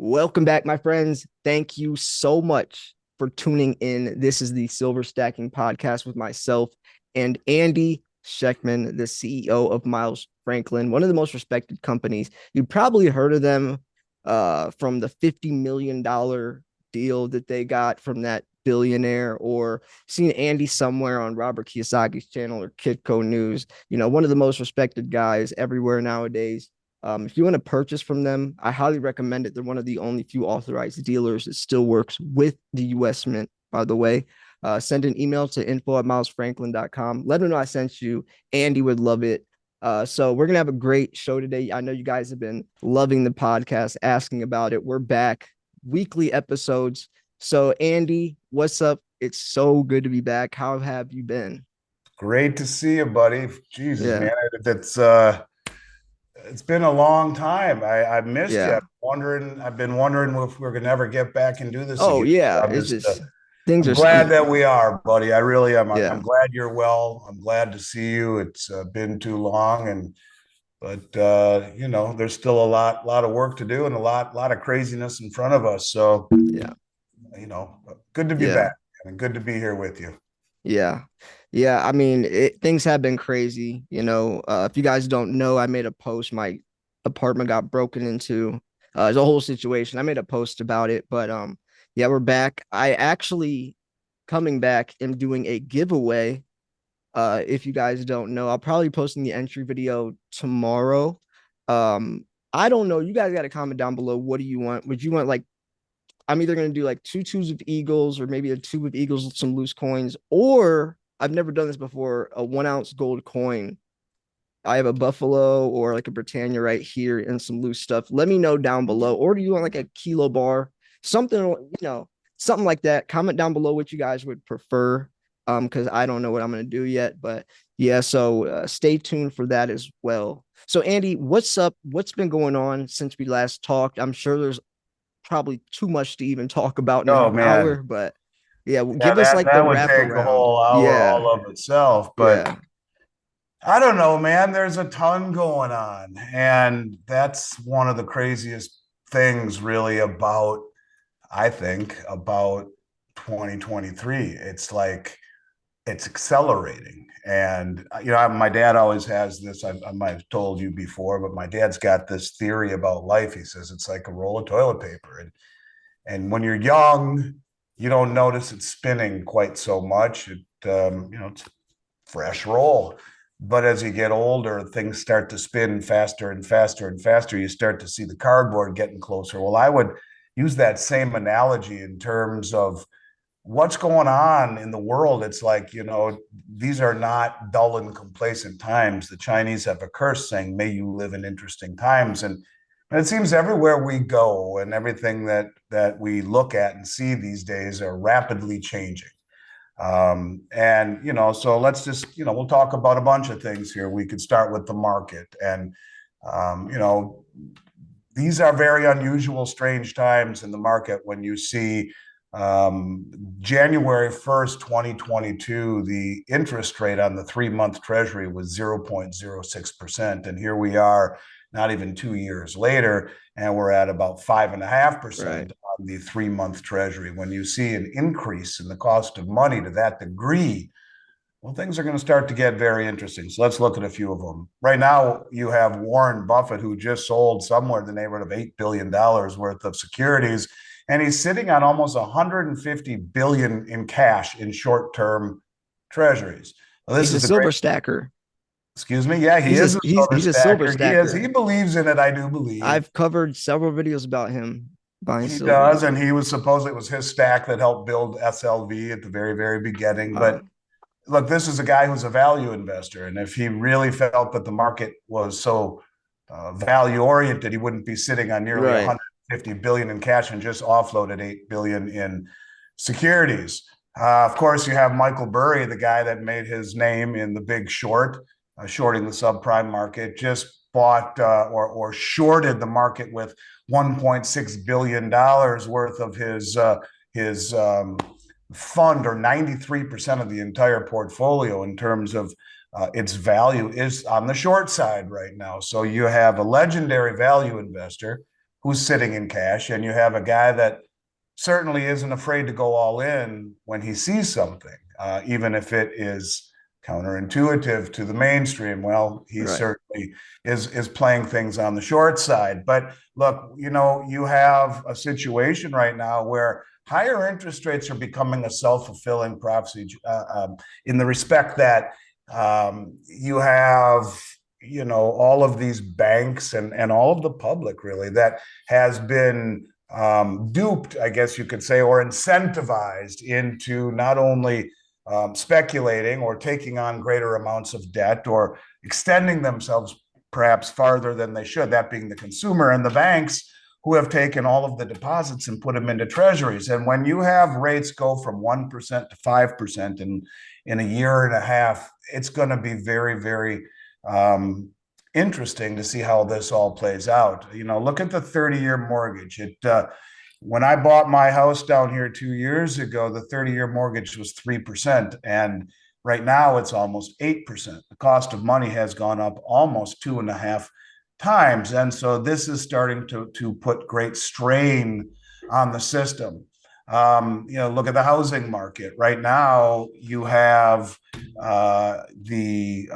Welcome back, my friends. Thank you so much for tuning in. This is the Silver Stacking Podcast with myself and Andy Shectman, the CEO of Miles Franklin, one of the most respected companies. You've probably heard of them from the $50 million deal that they got from that billionaire, or seen Andy somewhere on Robert Kiyosaki's channel or Kitco News. One of the most respected guys everywhere nowadays. If you want to purchase from them, I highly recommend it. They're one of the only few authorized dealers that still works with the U.S. Mint, by the way. Send an email to info@milesfranklin.com. Let them know I sent you. Andy would love it. So we're going to have a great show today. I know you guys have been loving the podcast, asking about it. We're back, weekly episodes. So, Andy, what's up? It's so good to be back. How have you been? Great to see you, buddy. Jesus, Yeah. man, it's been a long time. I missed you. Yeah. I've been wondering if we're gonna ever get back and do this Oh, again. yeah. I'm It's just, just things I'm are glad speed. that we are, buddy. I really am. I'm Yeah. glad you're well. I'm glad to see you. It's been too long, but there's still a lot of work to do and a lot of craziness in front of us. So, Yeah. you know, good to be Yeah. back and good to be here with you. Yeah. Yeah. I mean, things have been crazy. If you guys don't know, I made a post. My apartment got broken into. It's a whole situation. I made a post about it, but yeah, we're back. I actually coming back am doing a giveaway. If you guys don't know, I'll probably posting the entry video tomorrow. I don't know. You guys got to comment down below. What do you want? Would you want, like, I'm either going to do like two twos of Eagles, or maybe a two of Eagles with some loose coins, or I've never done this before, a 1 ounce gold coin. I have a Buffalo or like a Britannia right here and some loose stuff. Let me know down below. Or do you want like a kilo bar? Something, something like that. Comment down below what you guys would prefer. Because I don't know what I'm gonna do yet. But yeah, so stay tuned for that as well. So Andy, what's up? What's been going on since we last talked? I'm sure there's probably too much to even talk about in Oh an man, hour, but yeah, yeah, give us that like the that would take a wraparound. whole hour Yeah, all of itself, but. yeah, I don't know, man. There's a ton going on. And that's one of the craziest things, really, I think, about 2023. It's like it's accelerating. And, my dad always has this. I might have told you before, but my dad's got this theory about life. He says it's like a roll of toilet paper. And when you're young, you don't notice it spinning quite so much. It's fresh roll. But as you get older, things start to spin faster and faster and faster. You start to see the cardboard getting closer. Well, I would use that same analogy in terms of what's going on in the world. It's like, these are not dull and complacent times. The Chinese have a curse saying, may you live in interesting times. And it seems everywhere we go and everything that we look at and see these days are rapidly changing. So let's just, we'll talk about a bunch of things here. We could start with the market. And, um, you know, these are very unusual, strange times in the market when you see January 1st, 2022, the interest rate on the 3 month treasury was 0.06%. And here we are, not even 2 years later, and we're at about right. 5.5% on the 3 month treasury. When you see an increase in the cost of money to that degree, well, things are going to start to get very interesting. So let's look at a few of them. Right now, you have Warren Buffett, who just sold somewhere in the neighborhood of $8 billion worth of securities, and he's sitting on almost 150 billion in cash in short-term treasuries. Well, this He's a is the great. silver stacker. Excuse me. Yeah, he He's a is a he's silver he's a silver stacker. He is. He stacker. believes in it. I do believe I've covered several videos about him buying he silver. does, and he was supposedly it was his stack that helped build SLV at the very, very beginning. But look, this is a guy who's a value investor, and if he really felt that the market was so value oriented, he wouldn't be sitting on nearly Right. 150 billion in cash and just offloaded 8 billion in securities. Of course, you have Michael Burry, the guy that made his name in the Big Short, shorting the subprime market, just bought or shorted the market with 1.6 billion dollars worth of his fund, or 93% of the entire portfolio in terms of its value is on the short side right now. So you have a legendary value investor who's sitting in cash, and you have a guy that certainly isn't afraid to go all in when he sees something, even if it is counterintuitive to the mainstream. Well, he Right. certainly is playing things on the short side. But look, you have a situation right now where higher interest rates are becoming a self-fulfilling prophecy, in the respect that you have all of these banks and all of the public really that has been duped, I guess you could say, or incentivized into not only speculating or taking on greater amounts of debt or extending themselves perhaps farther than they should, that being the consumer, and the banks who have taken all of the deposits and put them into treasuries. And when you have rates go from 1% to 5% in a year and a half, it's going to be very, very interesting to see how this all plays out. Look at the 30-year mortgage. When I bought my house down here 2 years ago, the 30-year mortgage was 3%. And right now it's almost 8%. The cost of money has gone up almost 2.5 times. And so this is starting to put great strain on the system. Look at the housing market. Right now, you have the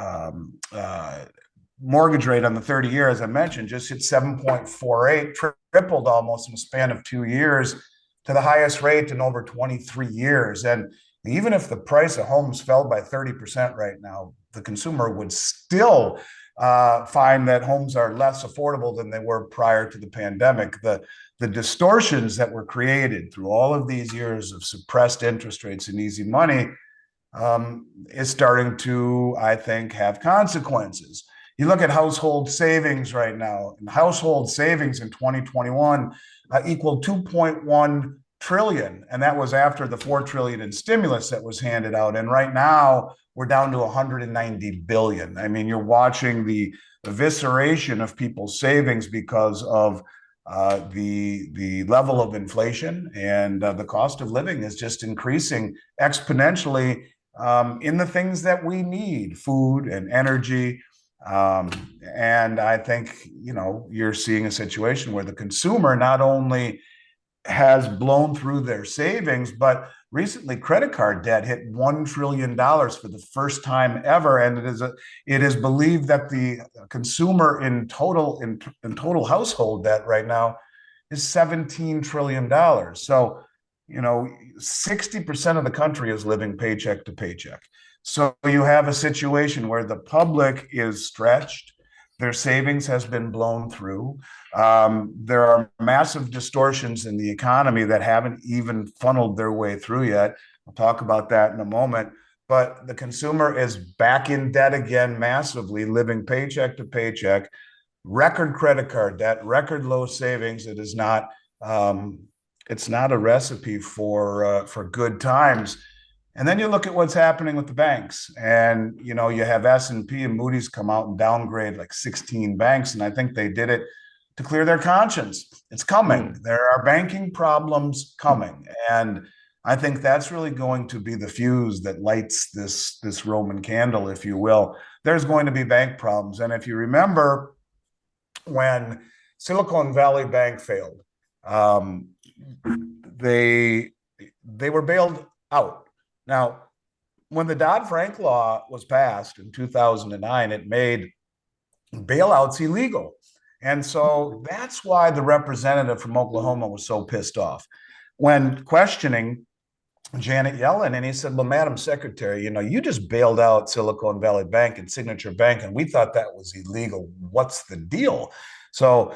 mortgage rate on the 30-year, as I mentioned, just hit 7.48, tripled almost in a span of 2 years to the highest rate in over 23 years. And even if the price of homes fell by 30% right now, the consumer would still find that homes are less affordable than they were prior to the pandemic. The distortions that were created through all of these years of suppressed interest rates and easy money is starting to, I think, have consequences. You look at household savings right now, and household savings in 2021 equaled 2.1 trillion, and that was after the 4 trillion in stimulus that was handed out. And right now we're down to 190 billion. I mean, you're watching the evisceration of people's savings because of the level of inflation, and the cost of living is just increasing exponentially in the things that we need, food and energy. And I think, you're seeing a situation where the consumer not only has blown through their savings, but recently credit card debt hit $1 trillion for the first time ever. And it is believed that the consumer in total household debt right now is $17 trillion. So, 60% of the country is living paycheck to paycheck. So you have a situation where the public is stretched, their savings has been blown through. There are massive distortions in the economy that haven't even funneled their way through yet. I'll talk about that in a moment. But the consumer is back in debt again, massively, living paycheck to paycheck, record credit card debt, record low savings. It's not a recipe for good times. And then you look at what's happening with the banks, and you have S&P and Moody's come out and downgrade like 16 banks, and I think they did it to clear their conscience. It's coming. There are banking problems coming, and I think that's really going to be the fuse that lights this Roman candle, if you will. There's going to be bank problems, and if you remember when Silicon Valley Bank failed, they were bailed out. Now, when the Dodd-Frank law was passed in 2009, it made bailouts illegal. And so that's why the representative from Oklahoma was so pissed off when questioning Janet Yellen. And he said, well, Madam Secretary, you just bailed out Silicon Valley Bank and Signature Bank, and we thought that was illegal. What's the deal? So,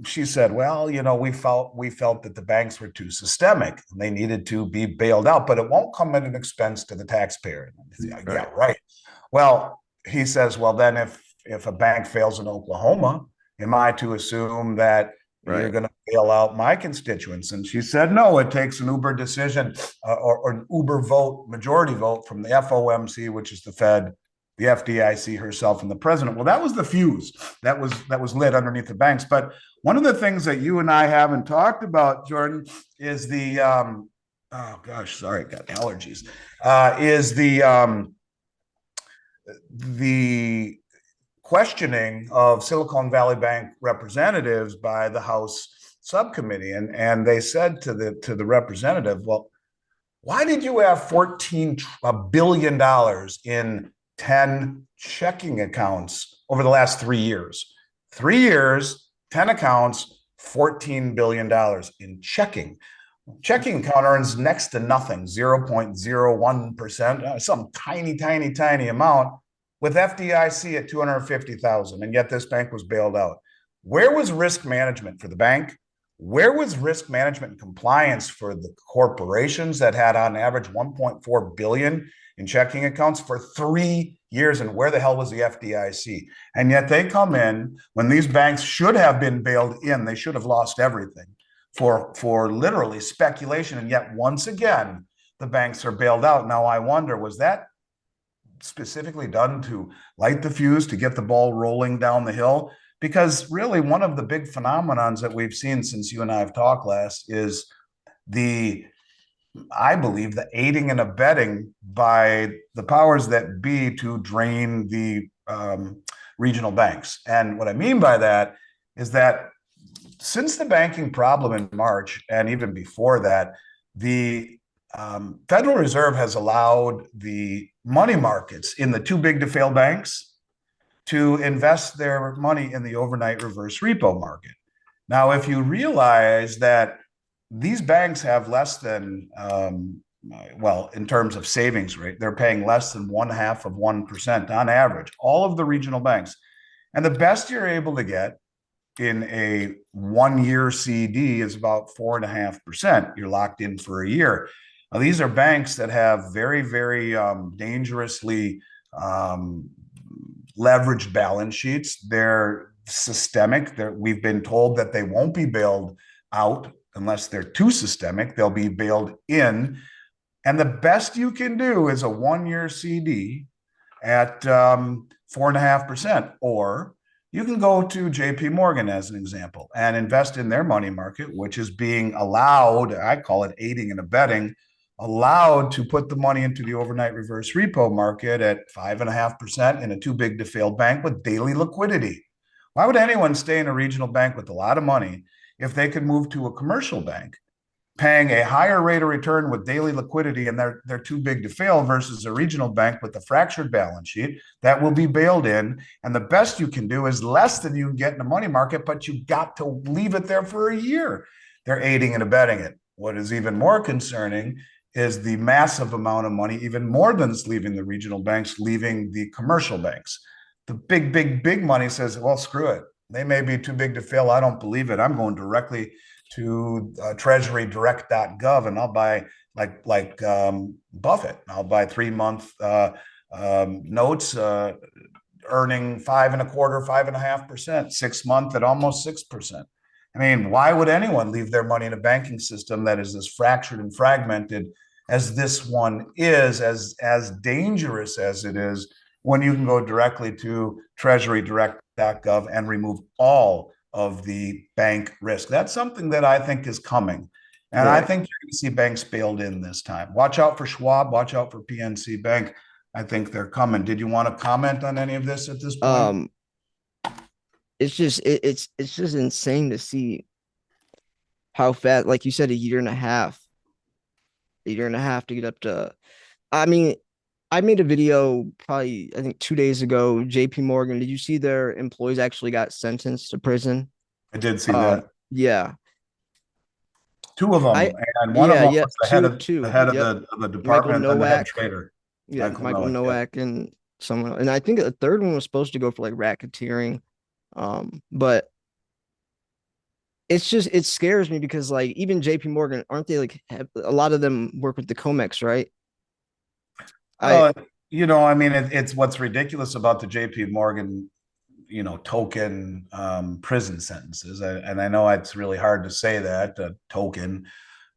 she said, well, we felt that the banks were too systemic and they needed to be bailed out, but it won't come at an expense to the taxpayer. Right. Yeah, right. Well, he says, well, then if a bank fails in Oklahoma, am I to assume that you're going to bail out my constituents? And she said, no, it takes an Uber decision or an Uber vote, majority vote from the FOMC, which is the Fed, the FDIC herself, and the president. Well, that was the fuse that was lit underneath the banks. But one of the things that you and I haven't talked about, Jordan, is the oh gosh, sorry, got allergies. Is the questioning of Silicon Valley Bank representatives by the House subcommittee, and they said to the representative, well, why did you have $14 billion in 10 checking accounts over the last 3 years? 3 years, 10 accounts, $14 billion in checking. Checking account earns next to nothing, 0.01%, some tiny amount, with FDIC at 250,000, and yet this bank was bailed out. Where was risk management for the bank? Where was risk management and compliance for the corporations that had on average 1.4 billion in checking accounts for 3 years? And where the hell was the FDIC? And yet they come in when these banks should have been bailed in. They should have lost everything for literally speculation. And yet once again, the banks are bailed out. Now I wonder, was that specifically done to light the fuse, to get the ball rolling down the hill? Because really, one of the big phenomenons that we've seen since you and I have talked last is the, I believe, the aiding and abetting by the powers that be to drain the regional banks. And what I mean by that is that since the banking problem in March, and even before that, the Federal Reserve has allowed the money markets in the too big to fail banks to invest their money in the overnight reverse repo market. Now, if you realize that these banks have less than, well, in terms of savings rate, they're paying less than 0.5% on average, all of the regional banks. And the best you're able to get in a 1-year CD is about 4.5%. You're locked in for a year. Now, these are banks that have very dangerously leveraged balance sheets. They're systemic. We've been told that they won't be bailed out unless they're too systemic. They'll be bailed in. And the best you can do is a 1-year CD at 4.5%, or you can go to JP Morgan as an example and invest in their money market, which is being allowed, I call it aiding and abetting, allowed to put the money into the overnight reverse repo market at 5.5% in a too big to fail bank with daily liquidity. Why would anyone stay in a regional bank with a lot of money if they could move to a commercial bank paying a higher rate of return with daily liquidity, and they're too big to fail, versus a regional bank with a fractured balance sheet that will be bailed in? And the best you can do is less than you can get in the money market, but you got to leave it there for a year. They're aiding and abetting it. What is even more concerning is the massive amount of money, even more than it's leaving the regional banks, leaving the commercial banks. The big money says, well, screw it. They may be too big to fail. I don't believe it. I'm going directly to treasurydirect.gov, and I'll buy like Buffett. I'll buy 3-month notes earning 5.25%, 5.5%, 6-month at almost 6%. I mean, why would anyone leave their money in a banking system that is as fractured and fragmented as this one is, as dangerous as it is, when you can go directly to treasurydirect.gov and remove all of the bank risk? That's something that I think is coming. And I think you're going to see banks bailed in this time. Watch out for Schwab. Watch out for PNC Bank. I think they're coming. Did you want to comment on any of this at this point? It's just it's just insane to see how fast, like you said, a year and a half to get up to. I mean, I made a video probably, I think, 2 days ago. JP Morgan, did you see their employees actually got sentenced to prison? I did see that. Yeah. Two of them, I and one of yeah, them yeah, was the head two. of Yep. the Michael department and the head Nowak. trader. Yeah, Michael Michael Nowak. Yeah. Nowak and someone, and I think a third one was supposed to go for like racketeering. But it scares me because like even JP Morgan, aren't they like a lot of them work with the Comex, right? I Well, I mean, it's what's ridiculous about the JP Morgan, token prison sentences. And I know it's really hard to say that, token,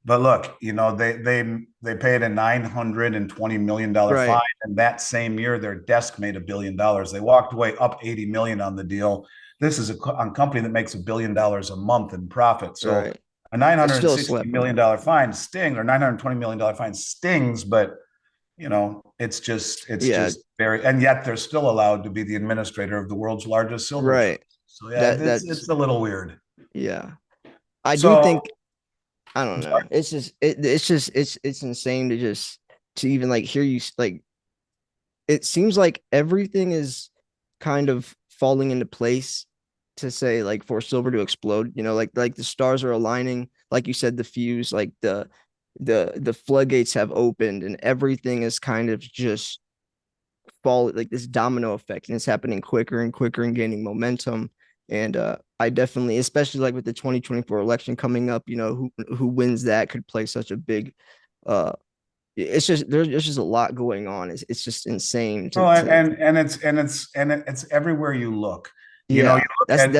but look, they paid a $920 million right, fine, and that same year their desk made $1 billion. They walked away up 80 million on the deal. This is a company that makes $1 billion a month in profit. So right. a nine It's hundred still a sixty slip. million dollar fine stings, or $920 million fine stings, but it's Yeah, just very, and yet they're still allowed to be the administrator of the world's largest silver trust. right. So yeah, That's it's a little weird. yeah. I do So think I don't know. It's insane to just to even like hear you like it seems like everything is kind of falling into place to say like for silver to explode, like the stars are aligning, like you said, the fuse, like the floodgates have opened and everything is kind of just fall like this domino effect and it's happening quicker and quicker and gaining momentum. And I definitely, especially like with the 2024 election coming up, who wins that could play such a big uh it's just there's just a lot going on. It's just insane well, to it's everywhere you look. You yeah, look that's at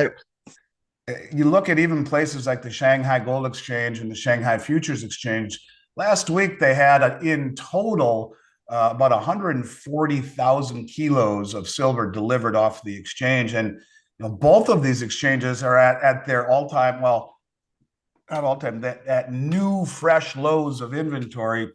that even places like the Shanghai Gold Exchange and the Shanghai Futures Exchange. Last week, they had in total about 140,000 kilos of silver delivered off the exchange. And both of these exchanges are at their all time, well, not all time, at new fresh lows of inventory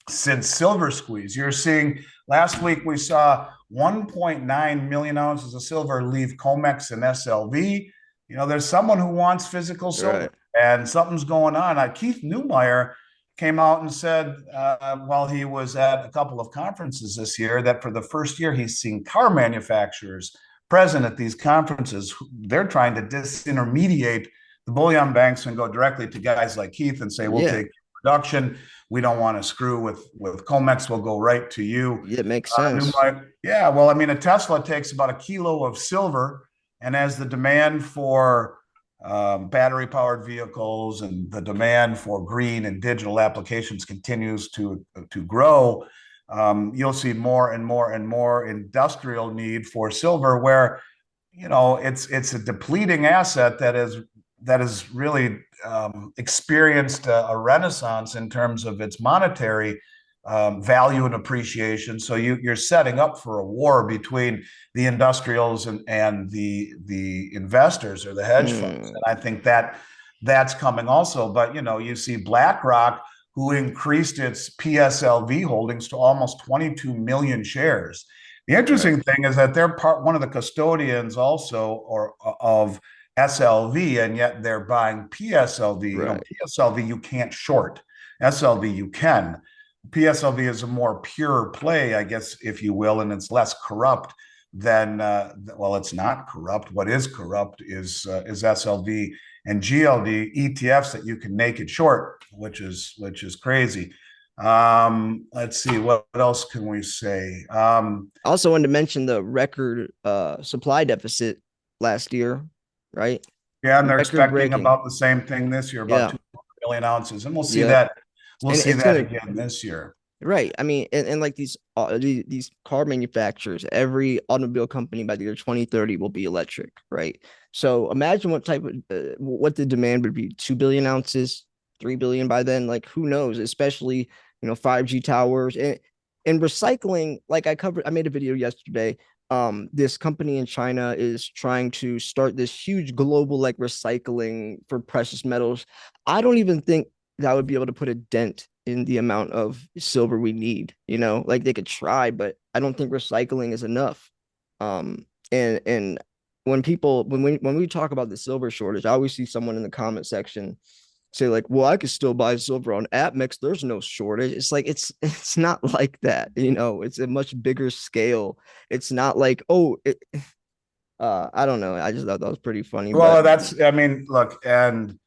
since silver squeeze. You're seeing last week we saw 1.9 million ounces of silver leave COMEX and SLV. There's someone who wants physical silver right. and something's going on. Keith Newmeyer came out and said, while he was at a couple of conferences this year, that for the first year he's seen car manufacturers present at these conferences. They're trying to disintermediate the bullion banks and go directly to guys like Keith and say, we'll Yeah, take production. We don't want to screw with Comex. We'll go right to you. yeah, it makes sense. Yeah, well, I mean, a Tesla takes about a kilo of silver, and as the demand for battery powered vehicles and the demand for green and digital applications continues to grow, you'll see more and more and more industrial need for silver, where it's a depleting asset that is really experienced a renaissance in terms of its monetary value and appreciation. So you're setting up for a war between the industrials and the investors or the hedge funds, Hmm. and I think that's coming also. But you see BlackRock, who increased its PSLV holdings to almost 22 million shares. The Right, interesting thing is that they're one of the custodians also or of SLV, and yet they're buying PSLV. right. PSLV you can't short. SLV you can. PSLV is a more pure play, I guess, if you will, and it's less corrupt than well, it's not corrupt. What is corrupt is SLV and GLD ETFs that you can naked short, which is crazy. Let's see, what else can we say? I also wanted to mention the record supply deficit last year, right? Yeah, and they're Record expecting breaking. about the same thing this year, about Yeah. 2 million ounces, and we'll see Yep. that. We'll And see it's that gonna again this year. right. I mean, and like these car manufacturers, every automobile company by the year 2030 will be electric, right? So imagine what type of what the demand would be: 2 billion ounces, 3 billion by then. Like who knows? Especially 5G towers and recycling. Like I made a video yesterday. This company in China is trying to start this huge global like recycling for precious metals. I don't even think that would be able to put a dent in the amount of silver we need. Like they could try, but I don't think recycling is enough. And when we talk about the silver shortage, I always see someone in the comment section say like, "Well, I could still buy silver on AppMix. There's no shortage." It's like it's not like that. It's a much bigger scale. It's not like I don't know. I just thought that was pretty funny, but Well, I mean, look, and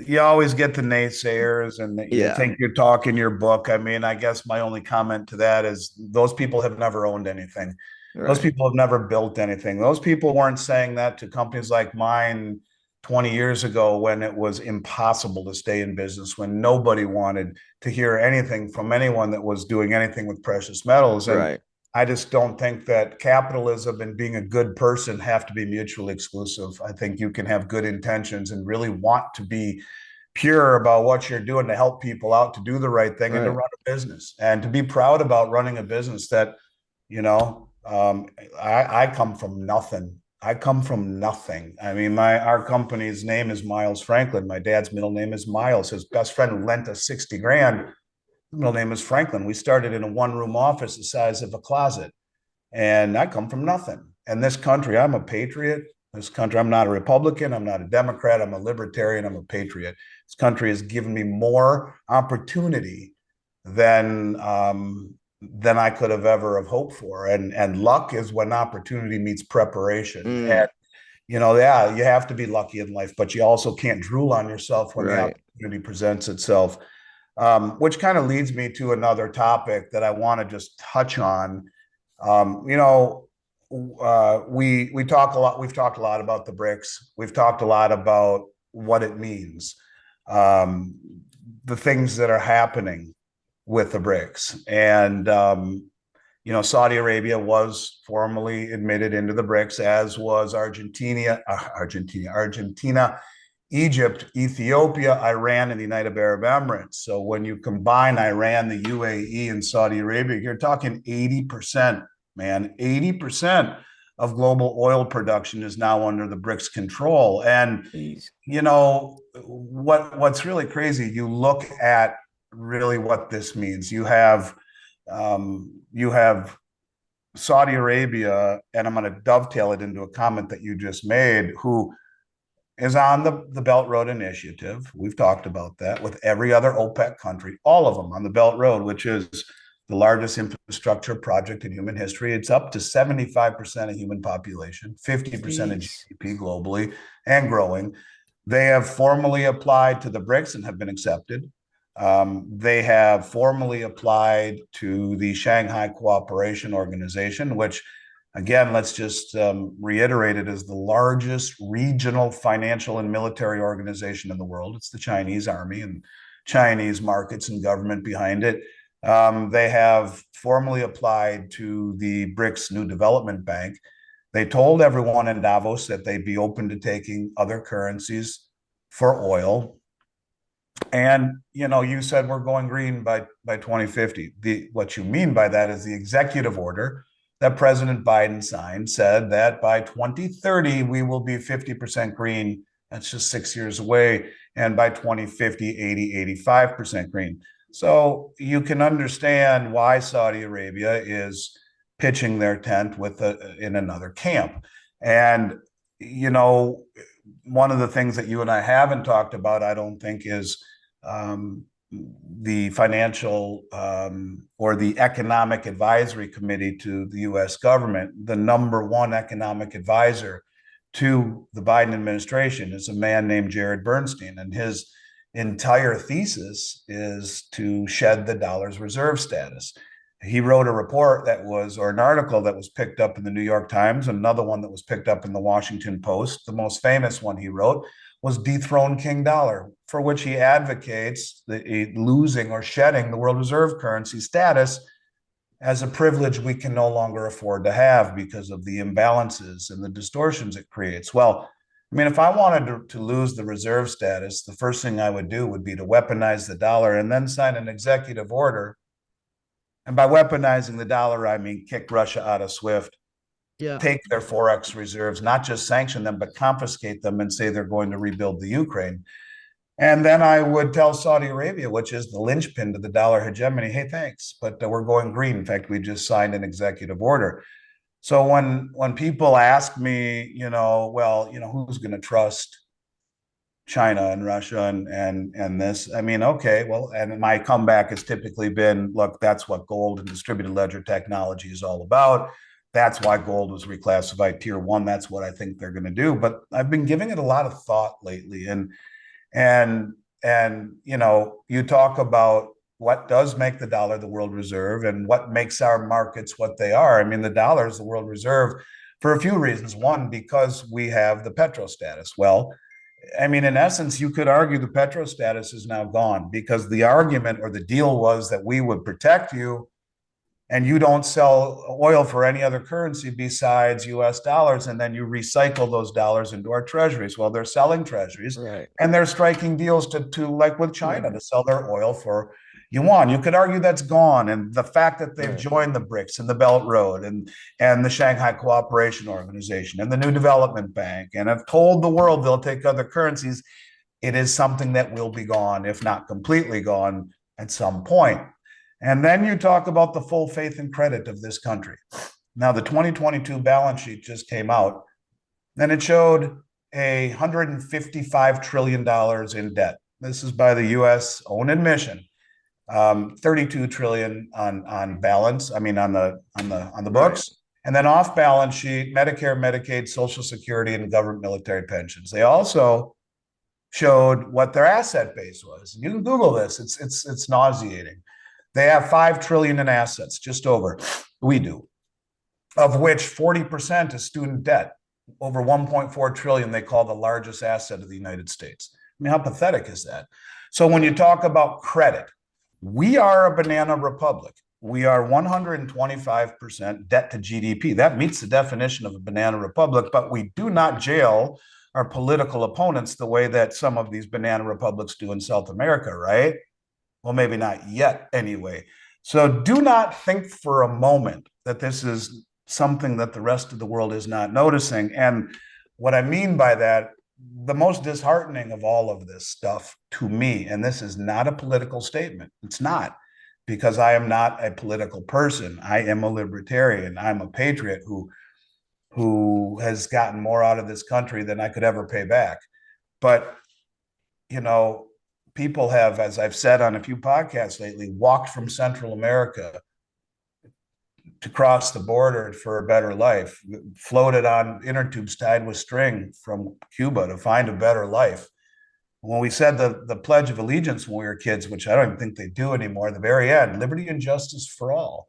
you always get the naysayers and you yeah, think you're talking your book. I mean, I guess my only comment to that is those people have never owned anything. Those right, people have never built anything. Those people weren't saying that to companies like mine 20 years ago when it was impossible to stay in business, when nobody wanted to hear anything from anyone that was doing anything with precious metals. And right, I just don't think that capitalism and being a good person have to be mutually exclusive. I think you can have good intentions and really want to be pure about what you're doing to help people out, to do the right thing, and to right, run a business, and to be proud about running a business that, you know, I come from nothing. I come from nothing. I mean, our company's name is Miles Franklin. My dad's middle name is Miles. His best friend lent us 60 grand middle name is Franklin. We started in a one-room office the size of a closet. And I come from nothing. And this country, I'm a patriot. This country, I'm not a Republican. I'm not a Democrat. I'm a libertarian. I'm a patriot. This country has given me more opportunity than I could have ever have hoped for. And luck is when opportunity meets preparation. And Mm, yeah, you have to be lucky in life, but you also can't drool on yourself when the right. opportunity presents itself. Which kind of leads me to another topic that I want to just touch on. um, you know, we talk a lot. We've talked a lot about the BRICS. We've talked a lot about what it means, um, the things that are happening with the BRICS, and Saudi Arabia was formally admitted into the BRICS, as was Argentina, Egypt, Ethiopia, Iran, and the United Arab Emirates. So when you combine Iran, the UAE, and Saudi Arabia, you're talking 80%, man. 80% of global oil production is now under the BRICS control. And Jeez. what's really crazy, you look at really what this means. You have Saudi Arabia, and I'm going to dovetail it into a comment that you just made, who is on the Belt Road Initiative. We've talked about that with every other OPEC country, all of them on the Belt Road, which is the largest infrastructure project in human history. It's up to 75% of human population, 50% of Jeez. GDP globally, and growing. They have formally applied to the BRICS and have been accepted. They have formally applied to the Shanghai Cooperation Organization, which, again, let's just reiterate it, is the largest regional financial and military organization in the world. It's the Chinese army and Chinese markets and government behind it. They have formally applied to the BRICS New Development Bank. They told everyone in Davos that they'd be open to taking other currencies for oil. And you said we're going green by 2050. What you mean by that is the executive order that President Biden signed said that by 2030 we will be 50% green. That's just 6 years away. And by 2050, 85% green. So you can understand why Saudi Arabia is pitching their tent in another camp. And you know, one of the things that you and I haven't talked about, I don't think, is um, the financial or the economic advisory committee to the U.S. government. The number one economic advisor to the Biden administration is a man named Jared Bernstein, and his entire thesis is to shed the dollar's reserve status. He wrote a report or an article that was picked up in the New York Times, another one that was picked up in the Washington Post. The most famous one he wrote was Dethrone King Dollar, for which he advocates losing or shedding the world reserve currency status as a privilege we can no longer afford to have because of the imbalances and the distortions it creates. Well, I mean, if I wanted to lose the reserve status, the first thing I would do would be to weaponize the dollar and then sign an executive order. And by weaponizing the dollar, I mean kick Russia out of SWIFT, Yeah. take their Forex reserves, not just sanction them, but confiscate them and say they're going to rebuild the Ukraine. And then I would tell Saudi Arabia, which is the linchpin to the dollar hegemony, hey, thanks, but we're going green. In fact, we just signed an executive order. So when people ask me, who's going to trust China and Russia and this? I mean, okay, well, and my comeback has typically been, look, that's what gold and distributed ledger technology is all about. That's why gold was reclassified tier one. That's what I think they're going to do. But I've been giving it a lot of thought lately, and you talk about what does make the dollar the world reserve and what makes our markets what they are. I mean, the dollar is the world reserve for a few reasons. One, because we have the petro status. Well, I mean, in essence, you could argue the petro status is now gone because the argument or the deal was that we would protect you and you don't sell oil for any other currency besides US dollars, and then you recycle those dollars into our treasuries. Well, they're selling treasuries Right. and they're striking deals to like with China Yeah. to sell their oil for yuan. You could argue that's gone. And the fact that they've Right. joined the BRICS and the Belt Road and the Shanghai Cooperation Organization and the New Development Bank and have told the world they'll take other currencies, it is something that will be gone, if not completely gone, at some point. And then you talk about the full faith and credit of this country. Now, the 2022 balance sheet just came out, and it showed $155 trillion in debt. This is by the U.S. own admission. 32 trillion on balance. I mean, on the Right. books, and then off balance sheet, Medicare, Medicaid, Social Security, and government military pensions. They also showed what their asset base was. You can Google this. It's nauseating. They have 5 trillion in assets, just over. We do, of which 40% is student debt. Over 1.4 trillion, they call the largest asset of the United States. I mean, how pathetic is that? So when you talk about credit, we are a banana republic. We are 125% debt to GDP. That meets the definition of a banana republic, but we do not jail our political opponents the way that some of these banana republics do in South America, right? Well, maybe not yet anyway. So do not think for a moment that this is something that the rest of the world is not noticing. And what I mean by that, the most disheartening of all of this stuff to me, and this is not a political statement, it's not, because I am not a political person. I am a libertarian. I'm a patriot who has gotten more out of this country than I could ever pay back. But, you know, people have, as I've said on a few podcasts lately, walked from Central America to cross the border for a better life, floated on inner tubes tied with string from Cuba to find a better life. When we said the Pledge of Allegiance when we were kids, which I don't even think they do anymore, at the very end, liberty and justice for all.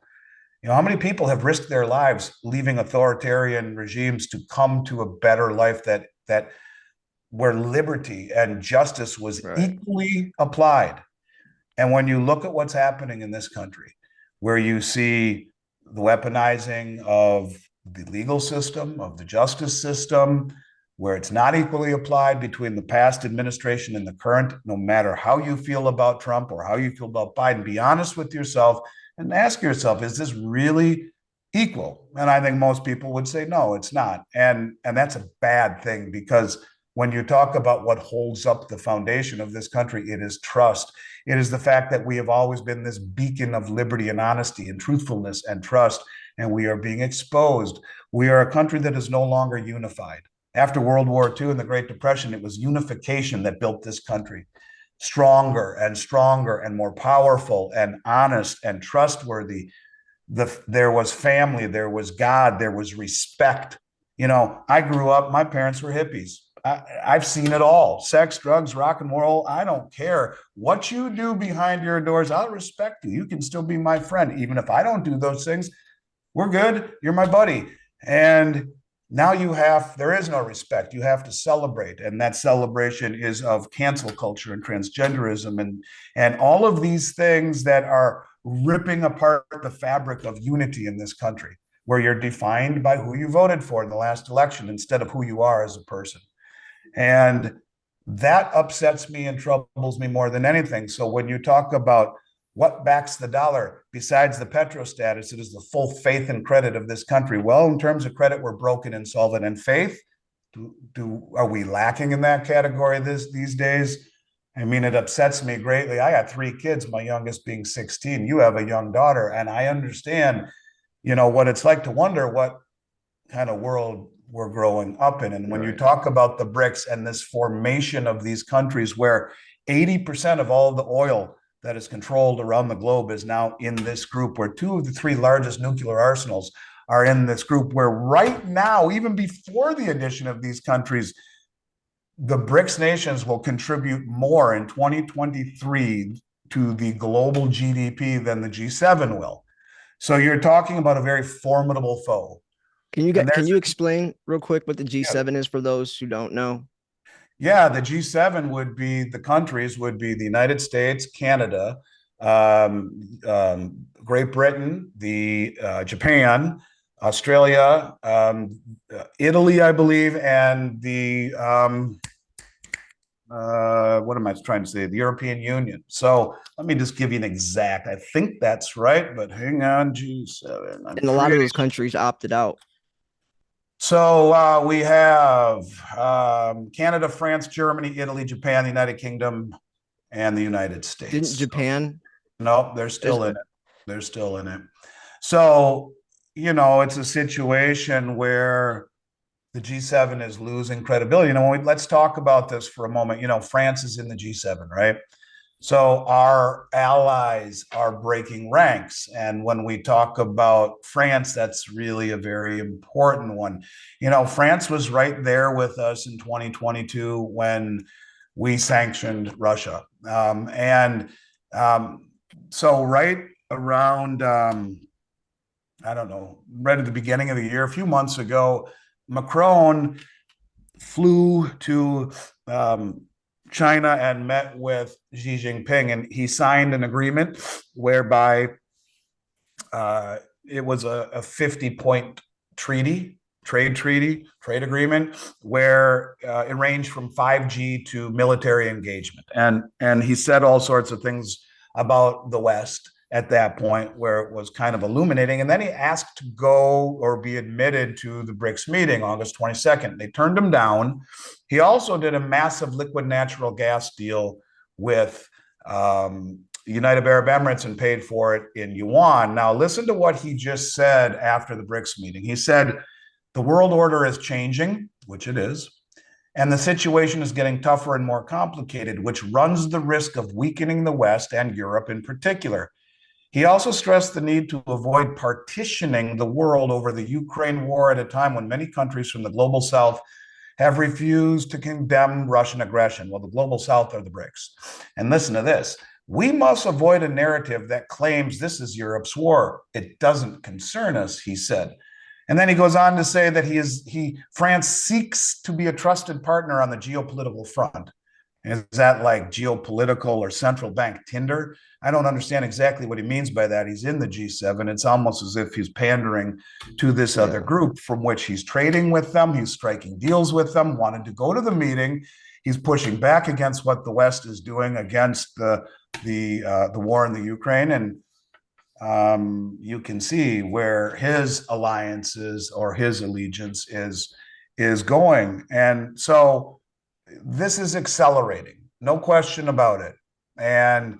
You know, how many people have risked their lives leaving authoritarian regimes to come to a better life that where liberty and justice was Right. equally applied? And when you look at what's happening in this country, where you see the weaponizing of the legal system, of the justice system, where it's not equally applied between the past administration and the current, no matter how you feel about Trump or how you feel about Biden, be honest with yourself and ask yourself, is this really equal? And I think most people would say, no, it's not. And that's a bad thing, because when you talk about what holds up the foundation of this country, it is trust. It is the fact that we have always been this beacon of liberty and honesty and truthfulness and trust, and we are being exposed. We are a country that is no longer unified. After World War II and the Great Depression, it was unification that built this country stronger and more powerful and honest and trustworthy. There was family, there was God, there was respect. You know, I grew up, my parents were hippies. I've seen it all: sex, drugs, rock and roll. I don't care what you do behind your doors. I'll respect you. You can still be my friend. Even if I don't do those things, we're good. You're my buddy. And now there is no respect. You have to celebrate. And that celebration is of cancel culture and transgenderism and all of these things that are ripping apart the fabric of unity in this country, where you're defined by who you voted for in the last election instead of who you are as a person. And that upsets me and troubles me more than anything. So when you talk about what backs the dollar besides the petro status, it is the full faith and credit of this country. Well, in terms of credit, we're broken, insolvent, and faith. Are we lacking in that category these days? I mean, it upsets me greatly. I got 3 kids, my youngest being 16. You have a young daughter, and I understand, what it's like to wonder what kind of world we're growing up in. And when you Right. talk about the BRICS and this formation of these countries where 80% of all the oil that is controlled around the globe is now in this group, where 2 of the 3 largest nuclear arsenals are in this group, where right now, even before the addition of these countries, the BRICS nations will contribute more in 2023 to the global GDP than the G7 will. So you're talking about a very formidable foe. And Can there's you explain real quick what the yeah, G7 is for those who don't know? yeah, the G7 would be the United States, Canada, Great Britain, the Japan, Australia, Italy, I believe, and the what am I trying to say? The European Union. So let me just give you an exact. I think that's right, but hang on, G7. I'm And a lot of pretty. those countries opted out. So we have Canada, France, Germany, Italy, Japan, the United Kingdom, and the United Didn't States. Japan? No, they're Is still in it. They're still in it. So, it's a situation where the G7 is losing credibility. Let's talk about this for a moment. France is in the G7, right? So our allies are breaking ranks. And when we talk about France, that's really a very important one. France was right there with us in 2022 when we sanctioned Russia. And so right around, I don't know, right at the beginning of the year, a few months ago, Macron flew to China and met with Xi Jinping, and he signed an agreement whereby it was a 50-point trade agreement, where it ranged from 5G to military engagement. And he said all sorts of things about the West at that point, where it was kind of illuminating. And then he asked to go or be admitted to the BRICS meeting August 22nd. They turned him down. He also did a massive liquid natural gas deal with United Arab Emirates and paid for it in yuan. Now, listen to what he just said after the BRICS meeting. He said, the world order is changing, which it is, and the situation is getting tougher and more complicated, which runs the risk of weakening the West and Europe in particular. He also stressed the need to avoid partitioning the world over the Ukraine war at a time when many countries from the global South have refused to condemn Russian aggression. Well, the global South are the BRICS. And listen to this. We must avoid a narrative that claims this is Europe's war. It doesn't concern us, he said. And then he goes on to say that France seeks to be a trusted partner on the geopolitical front. Is that like geopolitical or central bank Tinder? I don't understand exactly what he means by that. He's in the G7. It's almost as if he's pandering to this other group from which he's trading with them. He's striking deals with them, wanted to go to the meeting. He's pushing back against what the West is doing against the war in the Ukraine. And you can see where his alliances or his allegiance is going. And so this is accelerating, no question about it. And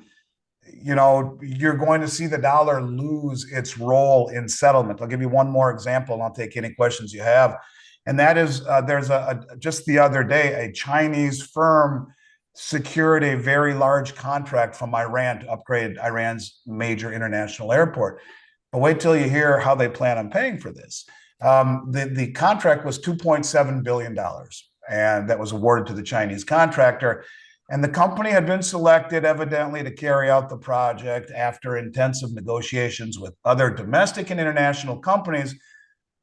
you're going to see the dollar lose its role in settlement. I'll give you one more example, and I'll take any questions you have. And that is, there's just the other day, a Chinese firm secured a very large contract from Iran to upgrade Iran's major international airport. But wait till you hear how they plan on paying for this. The contract was $2.7 billion, and that was awarded to the Chinese contractor. And the company had been selected, evidently, to carry out the project after intensive negotiations with other domestic and international companies.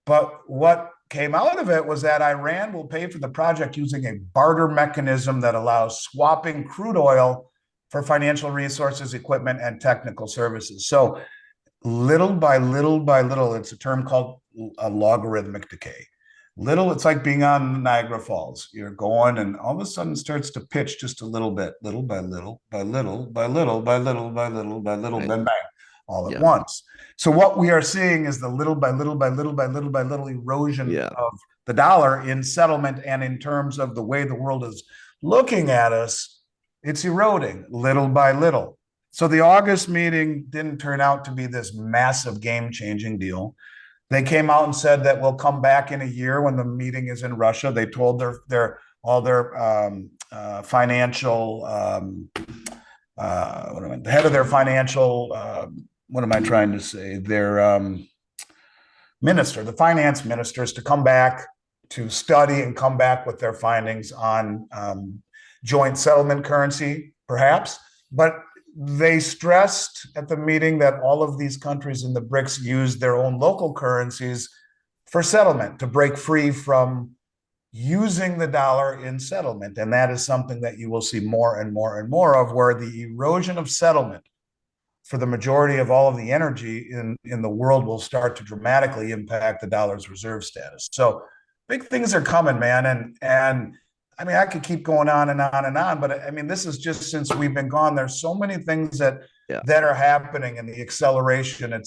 But what came out of it was that Iran will pay for the project using a barter mechanism that allows swapping crude oil for financial resources, equipment, and technical services. So little by little by little, it's a term called a logarithmic decay. It's like being on Niagara Falls. You're going, and all of a sudden starts to pitch just a little bit, little by little, by little, by little, by little, by little, by little, Right. then bang, all at once. So what we are seeing is the little by little by little by little by little erosion of the dollar in settlement, and in terms of the way the world is looking at us, it's eroding little by little. So the August meeting didn't turn out to be this massive game-changing deal. They came out and said that we'll come back in a year when the meeting is in Russia. They told their financial the head of their financial what am I trying to say? Their minister, the finance ministers, to come back to study and come back with their findings on joint settlement currency, perhaps. But they stressed at the meeting that all of these countries in the BRICS use their own local currencies for settlement, to break free from using the dollar in settlement. And that is something that you will see more and more and more of, where the erosion of settlement for the majority of all of the energy in the world will start to dramatically impact the dollar's reserve status. So big things are coming, man. And I mean, I could keep going on and on and on, but I mean, this is just since we've been gone. There's so many things that are happening, and the acceleration. I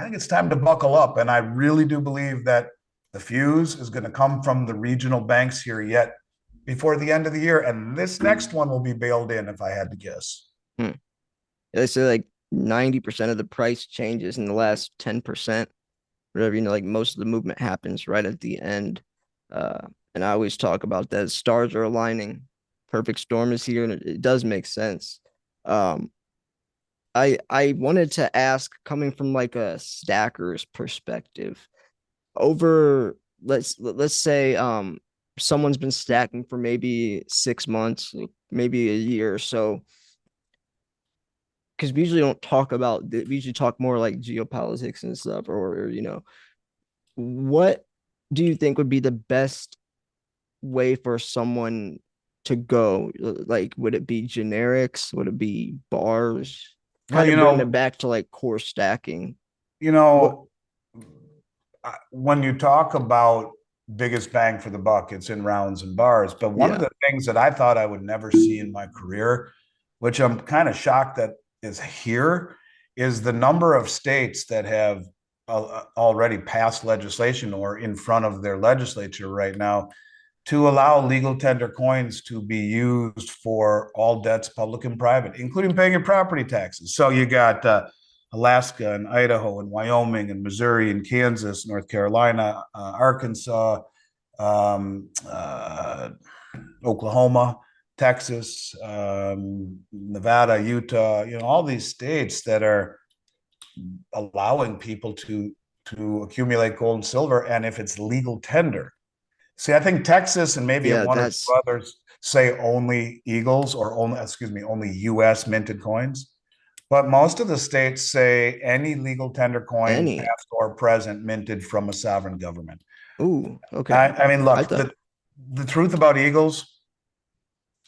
think it's time to buckle up, and I really do believe that the fuse is going to come from the regional banks here yet before the end of the year, and this next one will be bailed in, if I had to guess. They say, like, 90% of the price changes in the last 10%, whatever, like most of the movement happens right at the end. And I always talk about that stars are aligning. Perfect storm is here, and it does make sense. Um, I wanted to ask, coming from like a stacker's perspective, over let's say someone's been stacking for maybe 6 months, maybe a year or so, because we usually don't talk about we usually talk more like geopolitics and stuff, or what do you think would be the best way for someone to go? Like, would it be generics? Would it be bars? Well, Kind of bringing it back to like core stacking. you What? know, when you talk about biggest bang for the buck, it's in rounds and bars. But one of Yeah, the things that I thought I would never see in my career, which I'm kind of shocked that is here, is the number of states that have already passed legislation or in front of their legislature right now to allow legal tender coins to be used for all debts, public and private, including paying your property taxes. So you got Alaska and Idaho and Wyoming and Missouri and Kansas, North Carolina, Arkansas, Oklahoma, Texas, Nevada, Utah, all these states that are allowing people to accumulate gold and silver. And if it's legal tender, see, I think Texas and maybe yeah, one or two others say only Eagles or only, excuse me, only US minted coins. But most of the states say any legal tender coin, any. past or present, minted from a sovereign government. Ooh, okay. I mean, I look, thought, the truth about Eagles,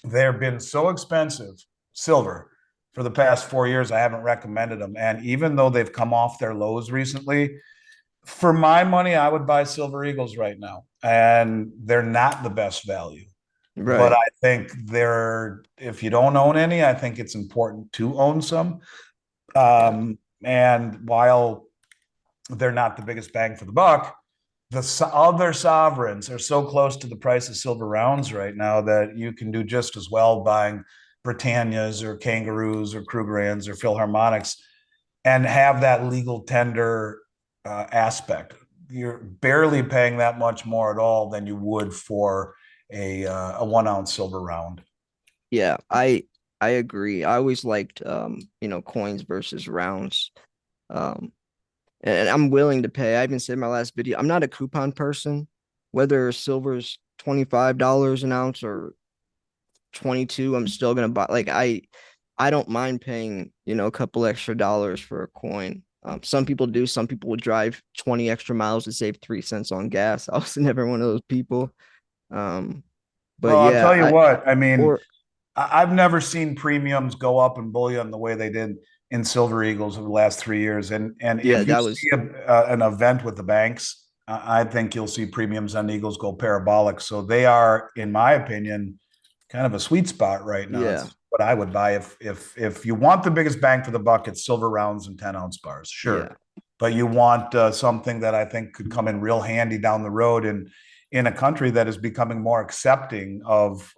they've been so expensive, silver, for the past 4 years. I haven't recommended them. And even though they've come off their lows recently, for my money, I would buy Silver Eagles right now. And they're not the best value. But right. I think if you don't own any, I think it's important to own some. Yeah, And while they're not the biggest bang for the buck, the other sovereigns are so close to the price of silver rounds right now that you can do just as well buying Britannias or Kangaroos or Krugerrands or Philharmonics and have that legal tender aspect. You're barely paying that much more at all than you would for a 1 ounce silver round. yeah. I agree. I always liked coins versus rounds. Um, and I'm willing to pay. I even said in my last video, I'm not a coupon person. Whether silver's $25 an ounce or 22, I'm still gonna buy. Like, I don't mind paying, a couple extra dollars for a coin. Some people do. Some people would drive 20 extra miles to save 3 cents on gas. I was never one of those people. Um, but Well, I'll yeah, tell you I what, I mean, or I've never seen premiums go up in bullion the way they did in Silver Eagles over the last 3 years. And yeah, if you that see was an event with the banks, I think you'll see premiums on Eagles go parabolic. So they are, in my opinion, kind of a sweet spot right now. yeah, It's what I would buy if you want the biggest bang for the buck. It's silver rounds and 10 ounce bars, sure, yeah, but you want something that I think could come in real handy down the road in a country that is becoming more accepting of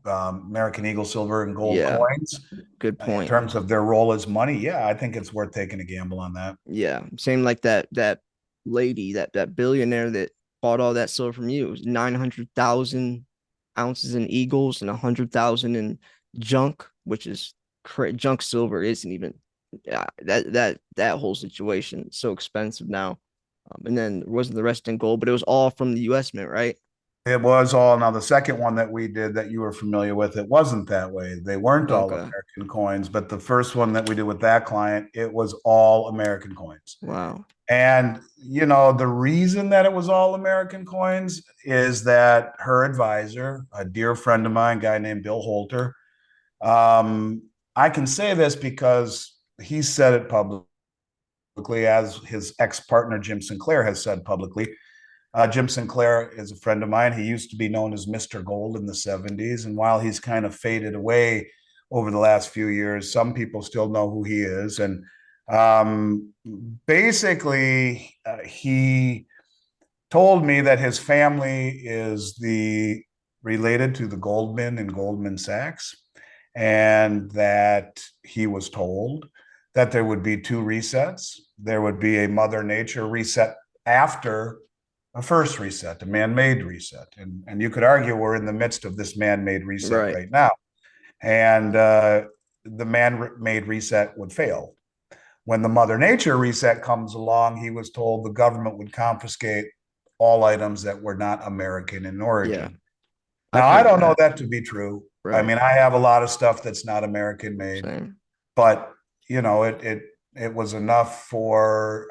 American Eagle silver and gold yeah. coins Good in point. terms of their role as money. Yeah, I think it's worth taking a gamble on that. Yeah, same like that lady, that billionaire that bought all that silver from you. It was 900,000 ounces in Eagles and 100,000 in junk, which is junk silver isn't even, yeah, that whole situation is so expensive now. And then there wasn't the rest in gold, but it was all from the U.S. Mint, right? It was all now the second one that we did that you were familiar with, it wasn't that way. They weren't all Okay. American coins, but the first one that we did with that client, it was all American coins. Wow. And the reason that it was all American coins is that her advisor, a dear friend of mine, a guy named Bill Holter, um, I can say this because he said it publicly, as his ex-partner Jim Sinclair has said publicly. Jim Sinclair is a friend of mine. He used to be known as Mr. Gold in the 70s. And while he's kind of faded away over the last few years, some people still know who he is. And um, basically, he told me that his family is related to the Goldman and Goldman Sachs, and that he was told that there would be two resets. There would be a Mother Nature reset after a first reset, a man-made reset. And you could argue we're in the midst of this man-made reset Right. right now. And the man-made reset would fail. When the Mother Nature reset comes along, he was told the government would confiscate all items that were not American in Yeah. origin. I've Now, I heard don't know that. that to be true. I Right. mean, I have a lot of stuff that's not American made, Same. but it was enough for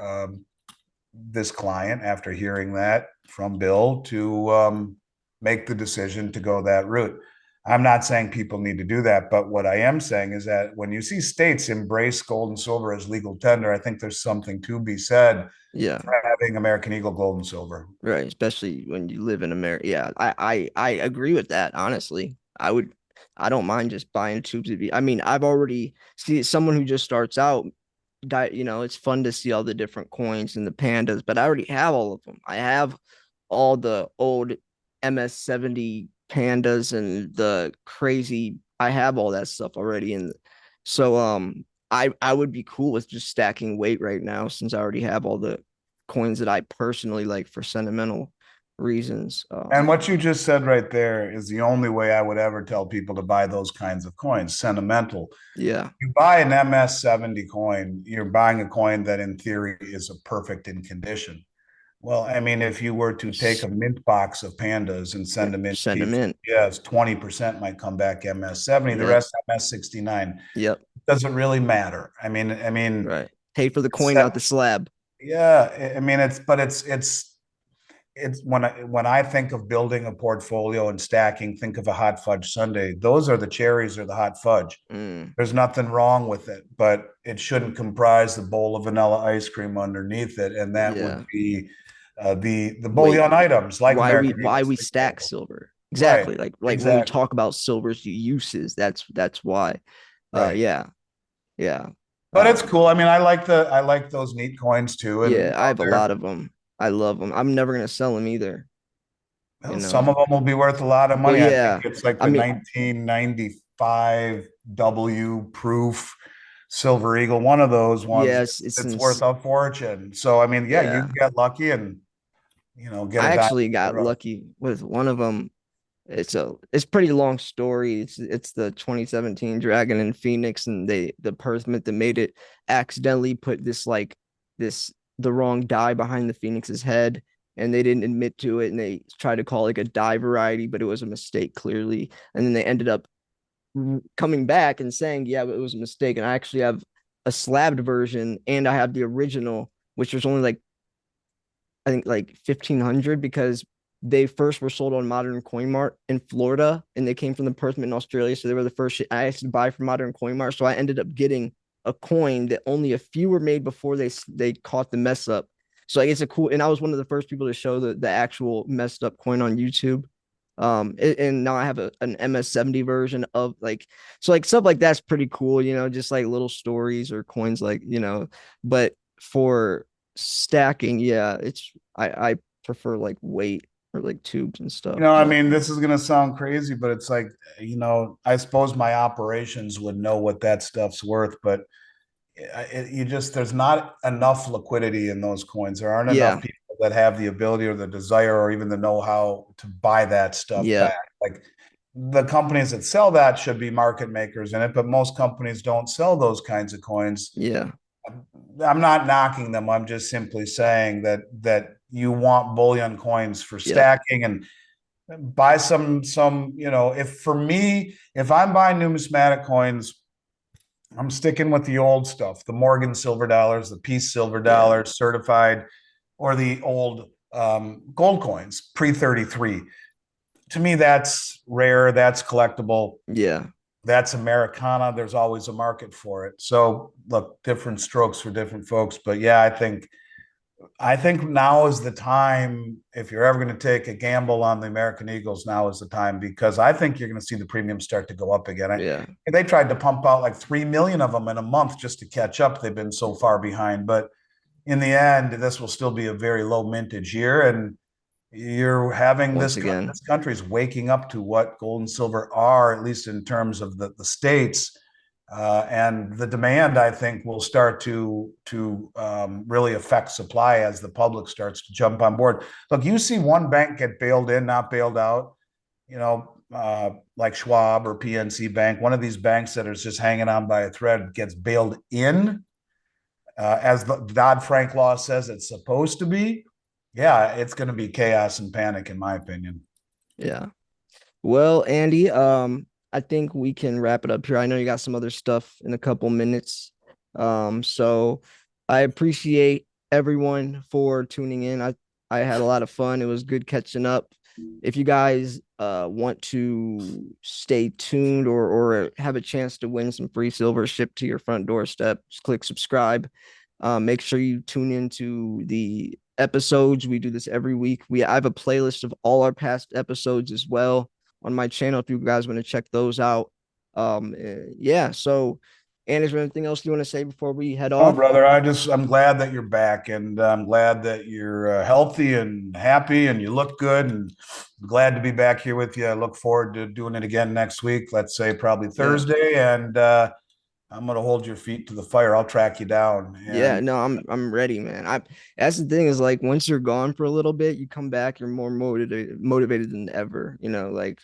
this client, after hearing that from Bill, to make the decision to go that route. I'm not saying people need to do that, but what I am saying is that when you see states embrace gold and silver as legal tender, I think there's something to be said Yeah. for having American Eagle gold and silver. Right. Especially when you live in America. Yeah. I agree with that, honestly. I don't mind just buying tubes of I mean, I've already see someone who just starts out, it's fun to see all the different coins and the pandas, but I already have all of them. I have all the old MS-70 pandas and the crazy. I have all that stuff already, and so I would be cool with just stacking weight right now since I already have all the coins that I personally like for sentimental reasons. And what you just said right there is the only way I would ever tell people to buy those kinds of coins, sentimental. Yeah, You buy an MS-70 coin, you're buying a coin that in theory is a perfect in condition. Well, I mean, if you were to take a mint box of pandas and send them in send them pieces, in. yes, 20% might come back MS-70, the Yep, rest MS-69. yep, Doesn't really matter. I mean, right. Paid for the it's coin, not the slab. yeah, I mean, it's when I think of building a portfolio and stacking, think of a hot fudge sundae. Those are the cherries or the hot fudge. Mm, There's nothing wrong with it, but it shouldn't comprise the bowl of vanilla ice cream underneath it, and that would yeah. be the Wait, bullion items like American why Eagle, we for stack example. silver? Right, Exactly. Like when we exactly. talk about silver's uses, that's why. Right. Yeah, yeah. But it's Um, cool. I mean, I like those neat coins too, and yeah, I have a lot of them. I love them. I'm never gonna sell them either, you some of know. them will be worth a lot of Well, money. I think yeah. it's like I the mean, 1995 W proof Silver Eagle, one of those ones. yes, It's worth a fortune. So I mean, yeah, you yeah. can get lucky and get a I dime actually in the got rough. lucky with one of them. It's pretty long story. It's the 2017 Dragon in Phoenix, and the person that made it accidentally put this the wrong die behind the Phoenix's head, and they didn't admit to it, and they tried to call it like a die variety, but it was a mistake clearly, and then they ended up coming back and saying, yeah, it was a mistake, and I actually have a slabbed version, and I have the original, which was only like I think like 1,500 because they first were sold on Modern Coin Mart in Florida and they came from the person in Australia. So they were the first shit I actually buy from Modern Coin Mart. So I ended up getting a coin that only a few were made before they caught the mess up. So like, it's a cool, and I was one of the first people to show the actual messed up coin on YouTube. And now I have an MS-70 version of like, so like stuff like that's pretty cool, just like little stories or coins, like, but for stacking, yeah, I prefer like weight or like tubes and stuff. I But mean, this is gonna sound crazy, but it's like, I suppose my operations would know what that stuff's worth, but there's not enough liquidity in those coins. There aren't enough yeah, people that have the ability or the desire or even the know-how to buy that stuff yeah, back. Like the companies that sell that should be market makers in it, but most companies don't sell those kinds of coins. yeah, I'm not knocking them. I'm just simply saying that you want bullion coins for yep, stacking and buy some, if for me, if I'm buying numismatic coins, I'm sticking with the old stuff, the Morgan silver dollars, the Peace silver yeah, dollars, certified, or the old gold coins pre 33. To me, that's rare, that's collectible, yeah, that's Americana. There's always a market for it. So, look, different strokes for different folks. But yeah, I think now is the time. If you're ever going to take a gamble on the American Eagles, now is the time because I think you're going to see the premium start to go up again. yeah, They tried to pump out like 3 million of them in a month just to catch up. They've been so far behind, but in the end, this will still be a very low mintage year, and you're having once this again, country's waking up to what gold and silver are, at least in terms of the states. And the demand, I think, will start to really affect supply as the public starts to jump on board. Look, you see one bank get bailed in, not bailed out. Like Schwab or PNC Bank, one of these banks that is just hanging on by a thread gets bailed in, as the Dodd-Frank law says it's supposed to be. Yeah, it's going to be chaos and panic, in my opinion. Yeah. Well, Andy, I think we can wrap it up here. I know you got some other stuff in a couple minutes. So I appreciate everyone for tuning in. I had a lot of fun. It was good catching up. If you guys want to stay tuned or have a chance to win some free silver shipped to your front doorstep, just click subscribe. Make sure you tune into the episodes. We do this every week. I have a playlist of all our past episodes as well on my channel if you guys want to check those out. Yeah. So, and is there anything else you want to say before we head Oh, off? brother, I'm glad that you're back, and I'm glad that you're healthy and happy and you look good, and I'm glad to be back here with you. I look forward to doing it again next week. Let's say probably Yeah. Thursday, and I'm going to hold your feet to the fire. I'll track you down. Yeah, And no, I'm ready, man. I That's the thing is like once you're gone for a little bit, you come back, you're more motivated than ever, like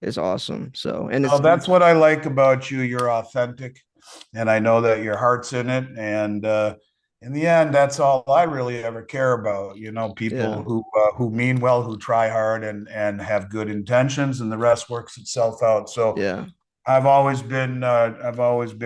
it's awesome. So, and oh, it's that's what I like about you. You're authentic, and I know that your heart's in it. And in the end, that's all I really ever care about. yeah, People who mean well, who try hard, and have good intentions, and the rest works itself out. So yeah, I've always been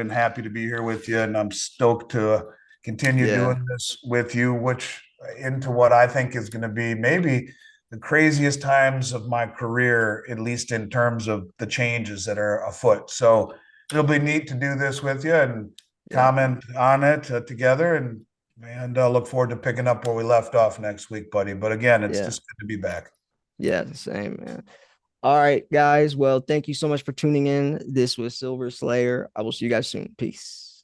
happy to be here with you, and I'm stoked to continue yeah, doing this with you, which into what I think is going to be maybe the craziest times of my career, at least in terms of the changes that are afoot. So it'll be neat to do this with you and yeah, comment on it together, and look forward to picking up where we left off next week, buddy. But again, it's yeah, just good to be back. yeah, the same, man. All right, guys. Well, thank you so much for tuning in. This was Silver Slayer. I will see you guys soon. Peace.